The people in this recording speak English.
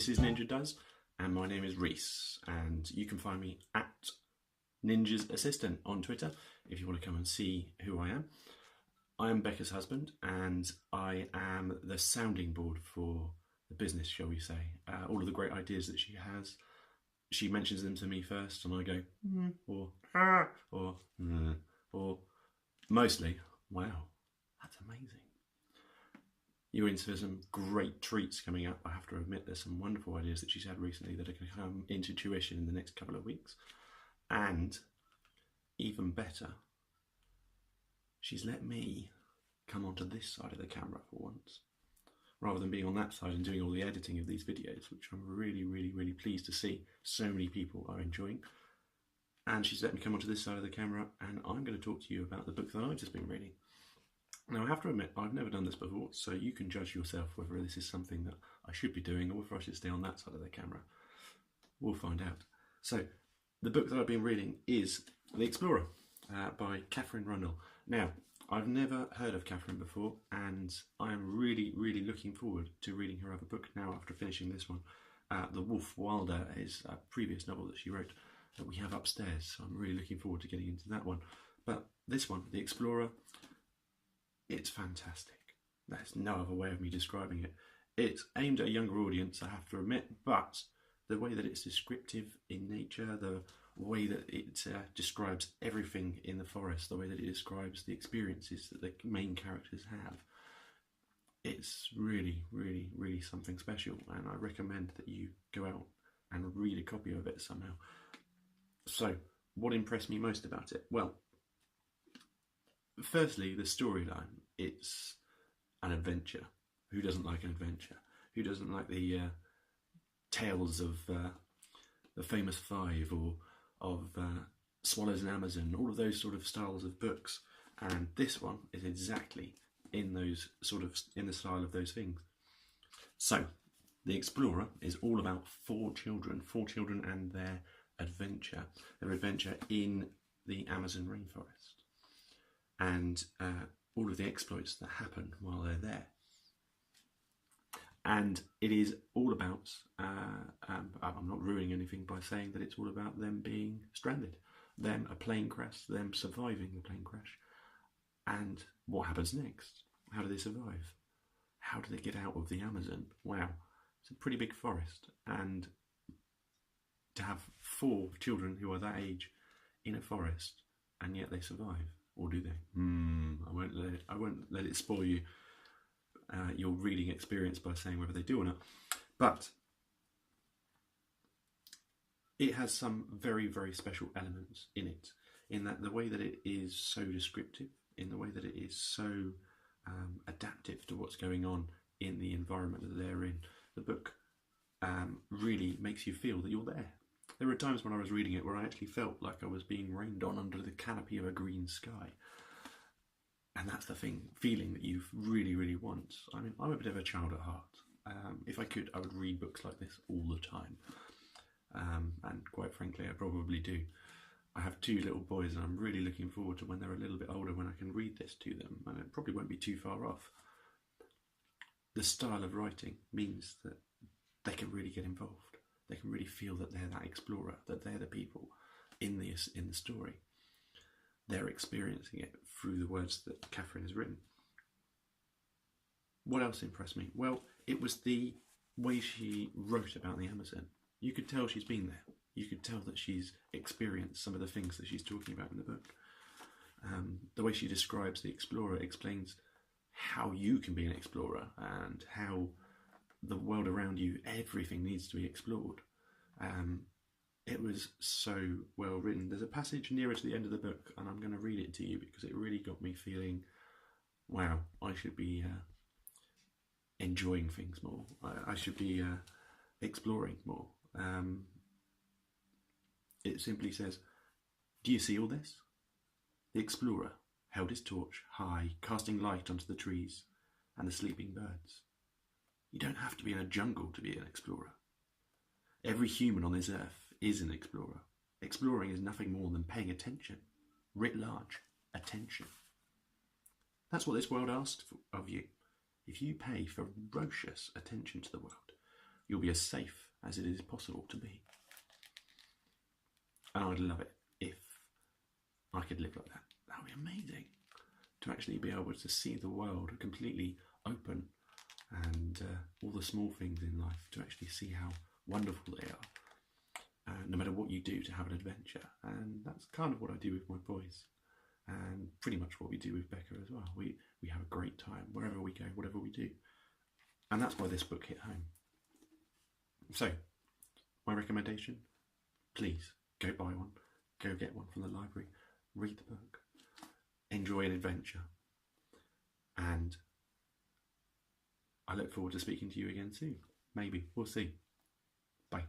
This is Ninja Does, and my name is Rhys, and you can find me at Ninja's Assistant on Twitter if you want to come and see who I am. I am Becca's husband, and I am the sounding board for the business, shall we say. All of the great ideas that she has, she mentions them to me first, and I go, or ah, or mostly, wow, that's amazing. You're in for some great treats coming up. I have to admit, there's some wonderful ideas that she's had recently that are going to come into tuition in the next couple of weeks. And even better, she's let me come onto this side of the camera for once, rather than being on that side and doing all the editing of these videos, which I'm really, really, really pleased to see so many people are enjoying. And she's let me come onto this side of the camera, and I'm going to talk to you about the book that I've just been reading. Now, I have to admit, I've never done this before, so you can judge yourself whether this is something that I should be doing or if I should stay on that side of the camera. We'll find out. So, the book that I've been reading is The Explorer by Katherine Rundell. Now, I've never heard of Katherine before, and I'm really, really looking forward to reading her other book now after finishing this one. The Wolf Wilder is a previous novel that she wrote that we have upstairs, so I'm really looking forward to getting into that one. But this one, The Explorer, it's fantastic. There's no other way of me describing it. It's aimed at a younger audience, I have to admit, but the way that it's descriptive in nature, the way that it describes everything in the forest, the way that it describes the experiences that the main characters have, it's really, really, really something special, and I recommend that you go out and read a copy of it somehow. So, what impressed me most about it? Well, firstly, the storyline. It's an adventure. Who doesn't like an adventure? Who doesn't like the tales of the famous five, or of Swallows and Amazon, all of those sort of styles of books? And this one is exactly in those in the style of those things. So, The Explorer is all about four children and their adventure in the Amazon rainforest, and all of the exploits that happen while they're there. And it is all about, I'm not ruining anything by saying that it's all about them being stranded, a plane crash, them surviving the plane crash, and what happens next. How do they survive? How do they get out of the Amazon? Wow, it's a pretty big forest, and to have four children who are that age in a forest, and yet they survive. Or do they? I won't let it spoil you your reading experience by saying whether they do or not. But it has some very, very special elements in it, in that the way that it is so descriptive, in the way that it is so adaptive to what's going on in the environment that they're in. The book really makes you feel that you're there. There were times when I was reading it where I actually felt like I was being rained on under the canopy of a green sky. And that's the feeling that you really, really want. I mean, I'm a bit of a child at heart. If I could, I would read books like this all the time. And quite frankly, I probably do. I have two little boys, and I'm really looking forward to when they're a little bit older, when I can read this to them. And it probably won't be too far off. The style of writing means that they can really get involved. They can really feel that they're that explorer, that they're the people in the story. They're experiencing it through the words that Katherine has written. What else impressed me? Well, it was the way she wrote about the Amazon. You could tell she's been there. You could tell that she's experienced some of the things that she's talking about in the book. The way she describes the explorer explains how you can be an explorer, and how the world around you, everything needs to be explored. It was so well written. There's a passage nearer to the end of the book, and I'm going to read it to you because it really got me feeling, wow, I should be enjoying things more. I should be exploring more. It simply says, "Do you see all this?" The explorer held his torch high, casting light onto the trees and the sleeping birds. You don't have to be in a jungle to be an explorer. Every human on this earth is an explorer. Exploring is nothing more than paying attention. Writ large, attention. That's what this world asks of you. If you pay ferocious attention to the world, you'll be as safe as it is possible to be. And I would love it if I could live like that. That would be amazing. To actually be able to see the world completely open, and all the small things in life, to actually see how wonderful they are. No matter what you do, to have an adventure. And that's kind of what I do with my boys. And pretty much what we do with Becca as well. We have a great time wherever we go, whatever we do. And that's why this book hit home. So, my recommendation, please go buy one, go get one from the library, read the book, enjoy an adventure, and I look forward to speaking to you again soon. Maybe, we'll see. Bye.